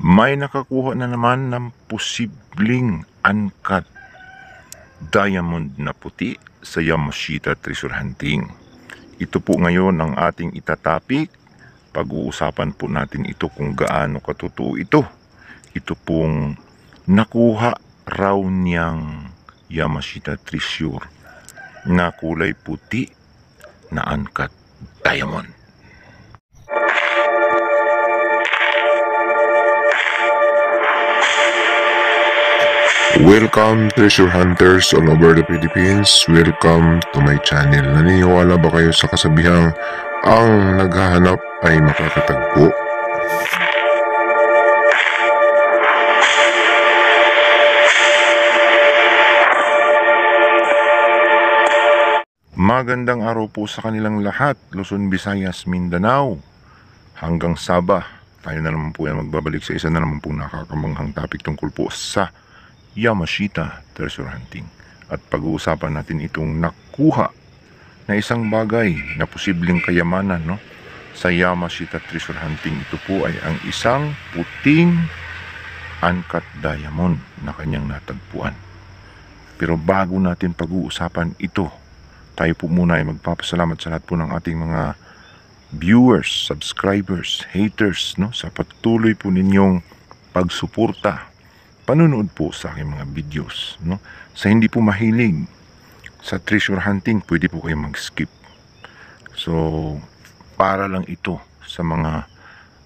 May nakakuha na naman ng posibleng uncut diamond na puti sa Yamashita Treasure Hunting. Ito po ngayon ang ating itatapik. Pag-uusapan po natin ito kung gaano katotoo ito. Ito pong nakuha raw niyang Yamashita Treasure na kulay puti na uncut diamond. Welcome treasure hunters all over the Philippines. Welcome to my channel. Naniniwala ba kayo sa kasabihang ang naghahanap ay makakatagpo? Magandang araw po sa kanilang lahat, Luzon, Visayas, Mindanao, hanggang Sabah. Tayo na naman po yan magbabalik sa isa na naman po nakakamanghang topic tungkol po sa Yamashita Treasure Hunting. At pag-uusapan natin itong nakuha na isang bagay na posibleng kayamanan, no? Sa Yamashita Treasure Hunting. Ito po ay ang isang puting uncut diamond na kanyang natagpuan. Pero bago natin pag-uusapan ito, tayo po muna ay magpapasalamat sa lahat po ng ating mga viewers, subscribers, haters, no? Sa patuloy po ninyong pagsuporta, panunood po sa aking mga videos, no? Sa hindi po mahilig sa treasure hunting, pwede po kayo mag-skip. So, para lang ito sa mga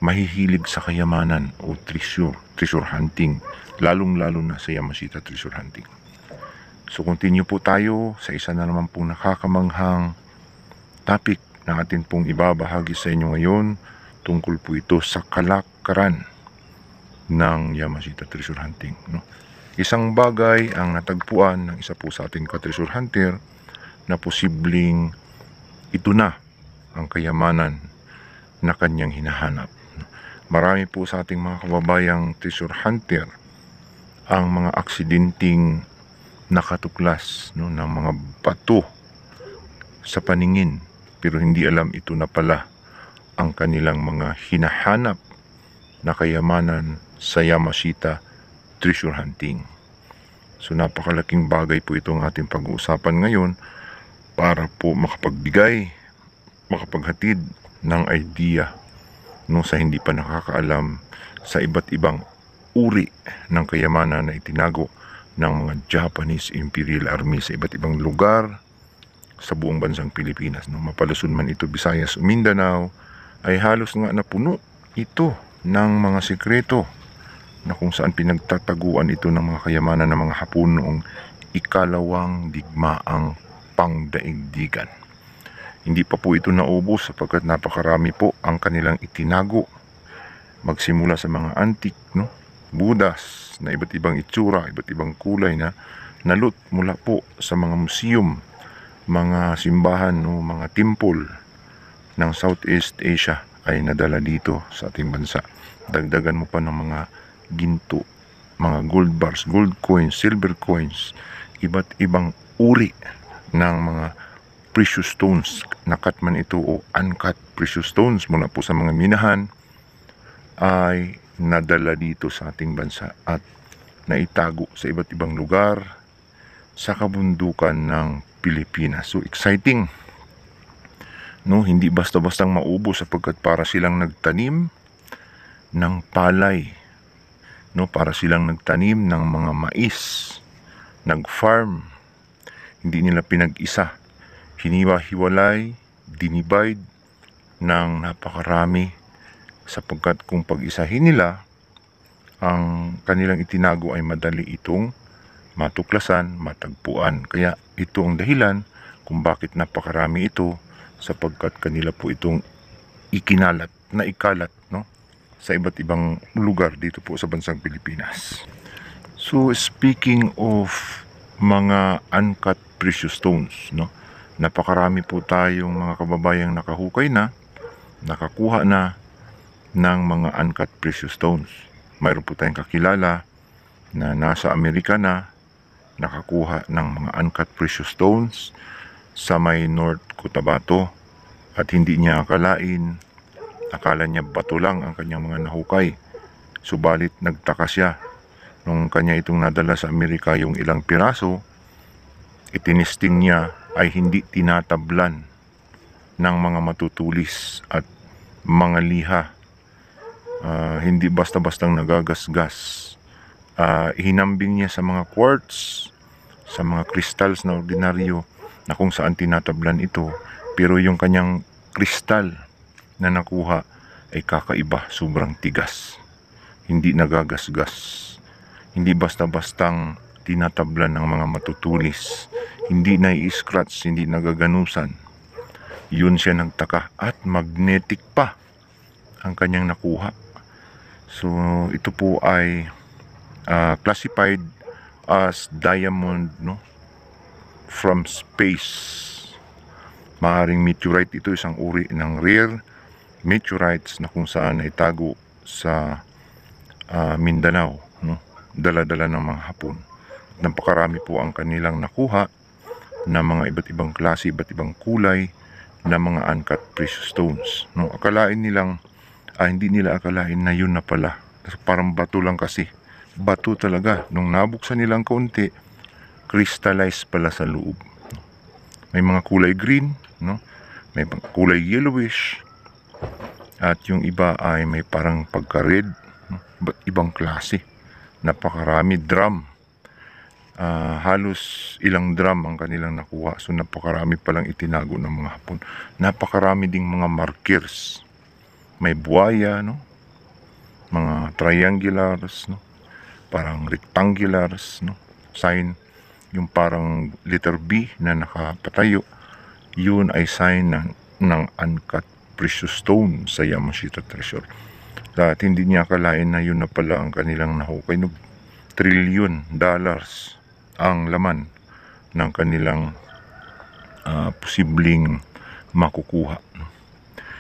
mahihilig sa kayamanan o treasure hunting, lalong-lalo na sa Yamashita Treasure Hunting. So, continue po tayo sa isa na naman pong nakakamanghang topic na atin pong ibabahagi sa inyo ngayon. Tungkol po ito sa kalakaran ng Yamashita Treasure Hunting, no? Isang bagay ang natagpuan ng isa po sa ating ka-treasure hunter na posibleng ito na ang kayamanan na kanyang hinahanap. Marami po sa ating mga kababayang treasure hunter ang mga aksidenteng nakatuklas, no, ng mga bato sa paningin, pero hindi alam ito na pala ang kanilang mga hinahanap na kayamanan sa Yamashita Treasure Hunting. So napakalaking bagay po itong ating pag-uusapan ngayon para po makapaghatid ng idea, no, sa hindi pa nakakaalam sa iba't ibang uri ng kayamanan na itinago ng mga Japanese Imperial Army sa iba't ibang lugar sa buong bansang Pilipinas, no? Mapaluson man ito Visayas o Mindanao, ay halos nga napuno ito ng mga sikreto na kung saan pinagtataguan ito ng mga kayamanan ng mga Hapon noong ikalawang digmaang pangdaigdigan. Hindi pa po ito naubos sapagkat napakarami po ang kanilang itinago, magsimula sa mga antique, no, budas na iba't ibang itsura, iba't ibang kulay na nalot mula po sa mga museum, mga simbahan, no, mga temple ng Southeast Asia ay nadala dito sa ating bansa. Dagdagan mo pa ng mga ginto, mga gold bars, gold coins, silver coins, iba't ibang uri ng mga precious stones, nakat man ito o uncut precious stones mula po sa mga minahan, ay nadala dito sa ating bansa at naitago sa iba't ibang lugar sa kabundukan ng Pilipinas. So exciting, no? Hindi basta-bastang maubos sapagkat para silang nagtanim ng palay, no? Para silang nagtanim ng mga mais, nag-farm. Hindi nila pinag-isa, hiniwa-hiwalay, dinivide ng napakarami sapagkat kung pag-isahin nila ang kanilang itinago ay madali itong matuklasan, matagpuan. Kaya ito ang dahilan kung bakit napakarami ito, sapagkat kanila po itong ikalat, no, sa iba't ibang lugar dito po sa bansang Pilipinas. So speaking of mga uncut precious stones, no, napakarami po tayong mga kababayang nakahukay na, nakakuha na ng mga uncut precious stones. Mayroon po tayong kakilala na nasa Amerika na nakakuha ng mga uncut precious stones sa may North Cotabato at hindi niya akalain, akala niya bato lang ang kanyang mga nahukay. Subalit nagtaka siya nung kanya itong nadala sa Amerika yung ilang piraso, itinisting niya ay hindi tinatablan ng mga matutulis at mga liha. Hindi basta-bastang nagagasgas. Hinambing niya sa mga quartz, sa mga crystals na ordinaryo na kung saan tinatablan ito, pero yung kanyang kristal na nakuha ay kakaiba, sobrang tigas, hindi nagagasgas, hindi basta-bastang tinatablan ng mga matutulis, hindi nai-scratch, hindi nagaganusan. Yun siya nagtaka, at magnetic pa ang kanyang nakuha. So ito po ay classified as diamond, no, from space. Maaaring meteorite ito, isang uri ng rare meteorites na kung saan ay tago sa Mindanao, no, dala-dala ng mga Hapon. Napakarami po ang kanilang nakuha na mga iba't ibang klase, iba't ibang kulay na mga uncut precious stones, no. Hindi nila akalain na yun na pala. Parang bato lang kasi. Bato talaga. Nung nabuksan nilang kaunti, crystallized pala sa loob. May mga kulay green, no? May kulay yellowish, at yung iba ay may parang pagka-red, no? Ibang klase. Napakarami. Drum. Halos ilang drum ang kanilang nakuha. So napakarami palang itinago ng mga Hapon. Napakarami ding mga markers. May buhaya, no? Mga triangulars, no? Parang rectangulars, no? Sign, yung parang letter B na nakapatayo, yun ay sign ng uncut precious stone sa Yamashita Treasure. At hindi niya akalain na yun na pala ang kanilang nahukay. $1 trillion ang laman ng kanilang posibleng makukuha, no?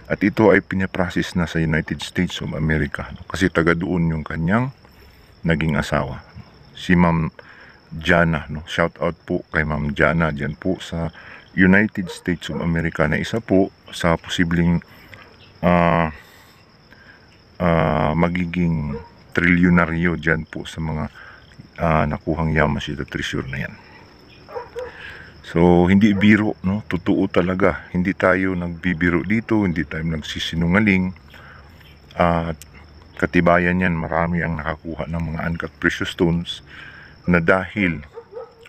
At ito ay pinaprocess na sa United States of America, no? Kasi taga doon yung kanyang naging asawa, si Ma'am Jana, no? Shout out po kay Ma'am Jana dyan po sa United States of America, na isa po sa posibleng magiging trilyonaryo dyan po sa mga nakuhang Yamashita Treasure na yan. So hindi biro, no? Totoo talaga. Hindi tayo nagbibiro dito, hindi tayo nagsisinungaling. At katibayan yan, marami ang nakakuha ng mga uncut precious stones na dahil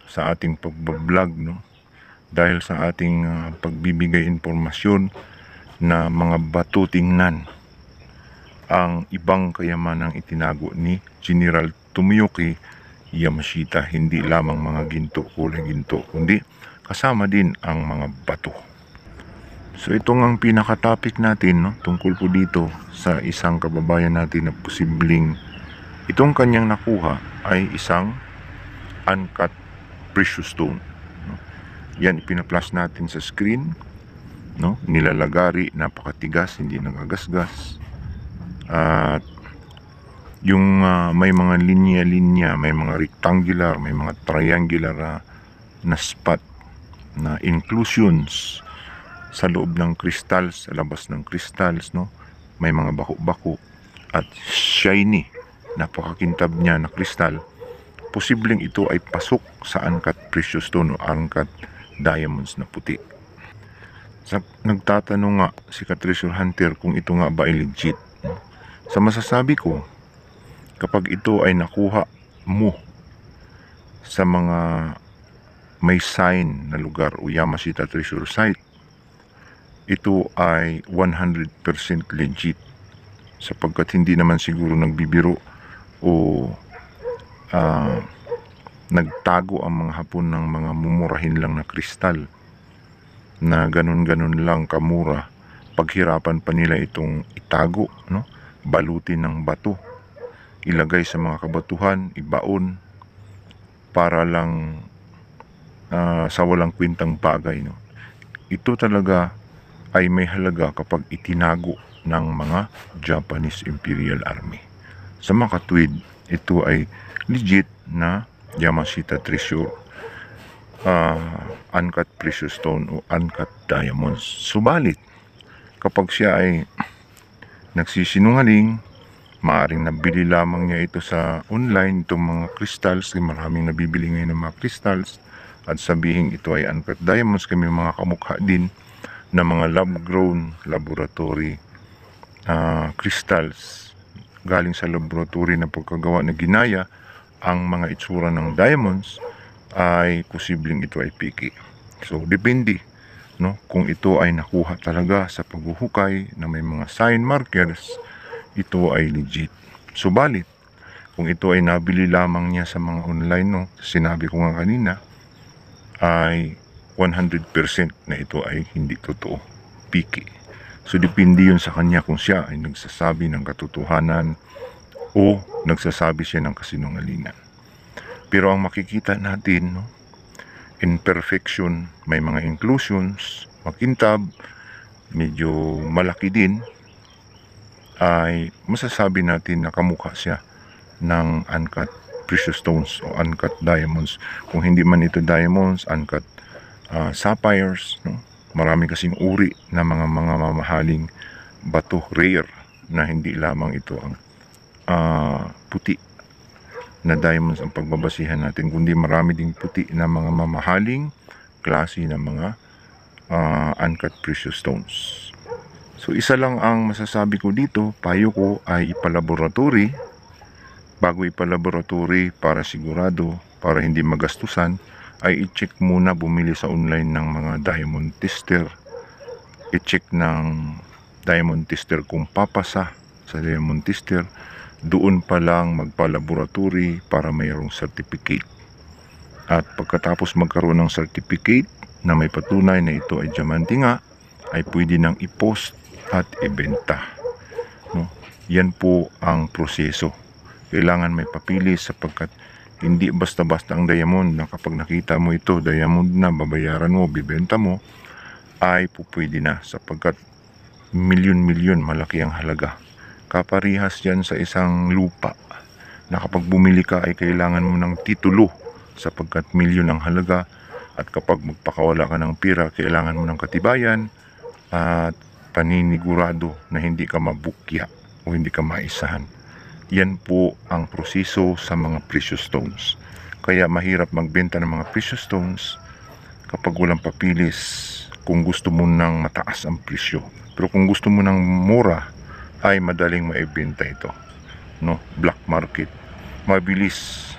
sa ating pagbablog, no? Dahil sa ating pagbibigay informasyon na mga bato tingnan ang ibang kayamanang itinago ni General Tomoyuki Yamashita. Hindi lamang mga ginto, kulay ginto, kundi kasama din ang mga bato. So ito ang pinaka-topic natin, no? Tungkol po dito sa isang kababayan natin na posibleng itong kanyang nakuha ay isang uncut precious stone, no? Yan, ipina-flash natin sa screen, no? Nilalagari, napakatigas, hindi nagagasgas. At yung may mga linya-linya, may mga rectangular, may mga triangular na spot, na inclusions sa loob ng crystals, sa labas ng crystals, no? May mga bako-bako at shiny, napakakintab niya na kristal. Posibleng ito ay pasok sa uncut precious stone o uncut diamonds na puti. Nagtatanong nga si ka-treasure hunter kung ito nga ba ay legit, no? Sa masasabi ko, kapag ito ay nakuha mo sa mga may sign na lugar o Yamashita Treasure Site, ito ay 100% legit, sapagkat hindi naman siguro nagbibiro o nagtago ang mga Hapon ng mga mumurahin lang na kristal na ganun-ganun lang kamura. Paghirapan pa nila itong itago, no? Balutin ng bato, ilagay sa mga kabatuhan, ibaon para lang sa walang kwentang bagay, no? Ito talaga ay may halaga kapag itinago ng mga Japanese Imperial Army. Sa mga katwid, ito ay legit na Yamashita Treasure, uncut precious stone o uncut diamonds. Subalit, kapag siya ay nagsisinungaling, Maaring nabili lamang niya ito sa online, itong mga crystals. Maraming nabibili ngayon ng mga crystals. At sabihin ito ay uncut diamonds. Kami mga kamukha din na mga lab-grown laboratory crystals. Galing sa laboratory na pagkagawa na ginaya ang mga itsura ng diamonds, ay posibleng ito ay piki. So, depende, no? Kung ito ay nakuha talaga sa paghuhukay na may mga sign markers, ito ay legit. Subalit, kung ito ay nabili lamang niya sa mga online, no, sinabi ko nga kanina, ay 100% na ito ay hindi totoo, piki. So, depende yun sa kanya kung siya ay nagsasabi ng katotohanan o nagsasabi siya ng kasinungalingan. Pero ang makikita natin, no, imperfection, may mga inclusions, makintab, medyo malaki din, ay masasabi natin na kamukha siya ng uncut precious stones o uncut diamonds. Kung hindi man ito diamonds, uncut sapphires, no? Marami kasing uri na mga mamahaling bato, rare, na hindi lamang ito ang puti na diamonds ang pagbabasihan natin, kundi marami ding puti na mga mamahaling klase ng mga uncut precious stones. So, isa lang ang masasabi ko dito, payo ko ay ipalaboratory. Bago ipalaboratory, para sigurado, para hindi magastusan, ay i-check muna, bumili sa online ng mga diamond tester. I-check ng diamond tester kung papasa sa diamond tester. Doon pa lang magpalaboratory para mayroong certificate. At pagkatapos magkaroon ng certificate na may patunay na ito ay diamante nga, ay pwede nang i-post at ibenta, no? Yan po ang proseso. Kailangan may papilis, sapagkat hindi basta-basta ang diamond na kapag nakita mo ito, diamond na, babayaran mo, bibenta mo, ay pupwede na, sapagkat milyon-milyon, malaki ang halaga. Kaparihas yan sa isang lupa na kapag bumili ka ay kailangan mo ng titulo, sapagkat milyon ang halaga. At kapag magpakawala ka ng pira, kailangan mo ng katibayan at paninigurado na hindi ka mabukya o hindi ka maisahan. Yan po ang proseso sa mga precious stones. Kaya mahirap magbenta ng mga precious stones kapag walang papilis, kung gusto mo ng mataas ang presyo. Pero kung gusto mo ng mura, ay madaling maibenta ito, no? Black market, mabilis.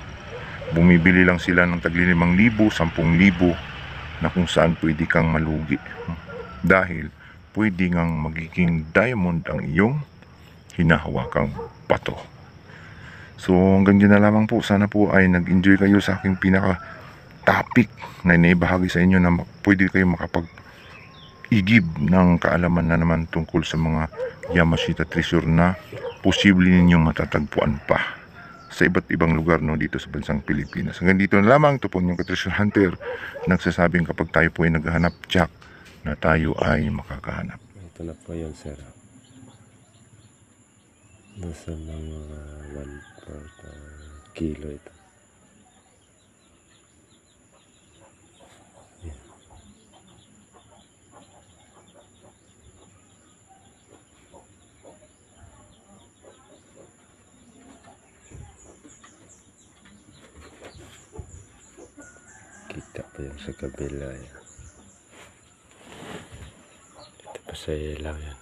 Bumibili lang sila ng tagli 5,000, 10,000 na kung saan pwede kang malugi, dahil pwede ngang magiging diamond ang iyong hinahawakang bato. So hanggang dyan na lamang po. Sana po ay nag-enjoy kayo sa aking pinaka topic na inaibahagi sa inyo, na pwede kayo makapag-igib ng kaalaman na naman tungkol sa mga Yamashita treasure na posible ninyong matatagpuan pa sa iba't ibang lugar, no, dito sa bansang Pilipinas. Hanggang dito na lamang. Ito po yung treasure hunter nagsasabing kapag tayo po ay naghahanap, Jack, na tayo ay makakahanap. Ito na po yun, sir. Nasa mga 1/4 kilo ito. Yan. Kita po yung sa kabila. Yan. Ito pa sa ilaw yan.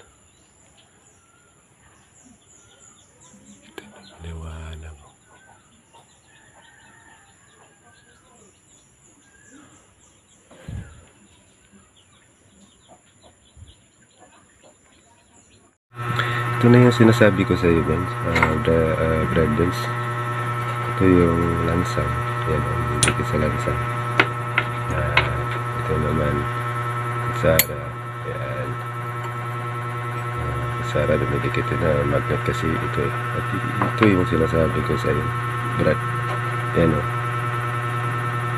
Liwanag. Ito na yung sinasabi ko sa iyo, brothers. Ito yung lansang. Yan, dikit sa lansang. Ito naman, kutsara. Yan. Kutsara, dumidikit na magnet kasi ito eh. At ito yung sinasabi ko sa iyo, brad. Yan o.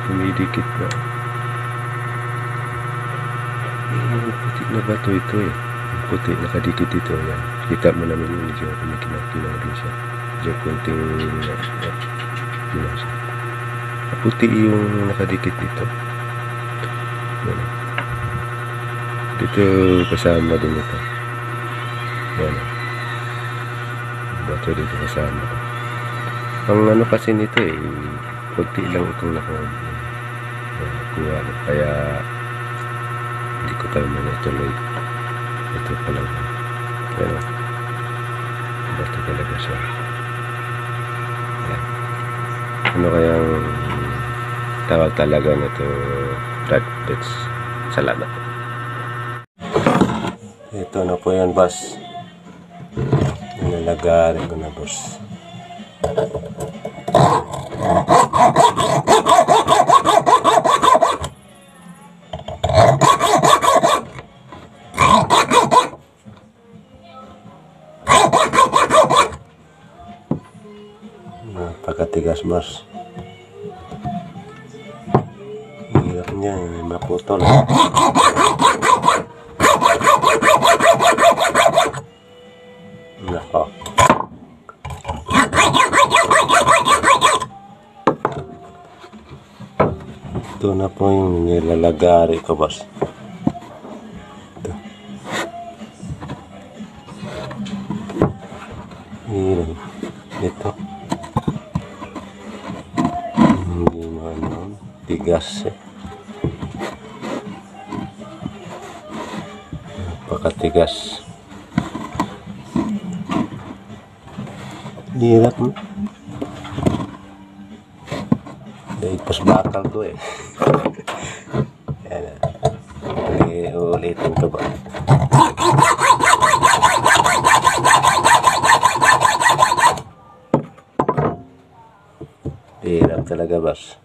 Dumidikit na. Puti na bato ito eh. Puti, nakadikit ito. Yan. Kita mo naman yung medyo kumikilaw din siya. Medyo kunting kilaw siya. Puti yung nakadikit dito. Yan. Dito kasama din ito. Yan. Bato ito dito kasama ko. Ang ano kasi nito kunti lang itong nakuha. Kaya hindi ko tayo muna ituloy. Ito pa lang. Pero bato talaga siya. Ayan. Ano kayang tawag talaga nito? Redbits. Salamat. Ito na po yan, boss. Nilalagarin ko na, boss. Napakatigas, boss. Hirap niya, maputol. Nako. Ito na po yung nilalagari ko, boss. Ito. Ito. Hindi mo ano, tigas Napakatigas. Hirap mo. Ipos bakal to Yan na. Ulitin ko ba? Hirap talaga, boss.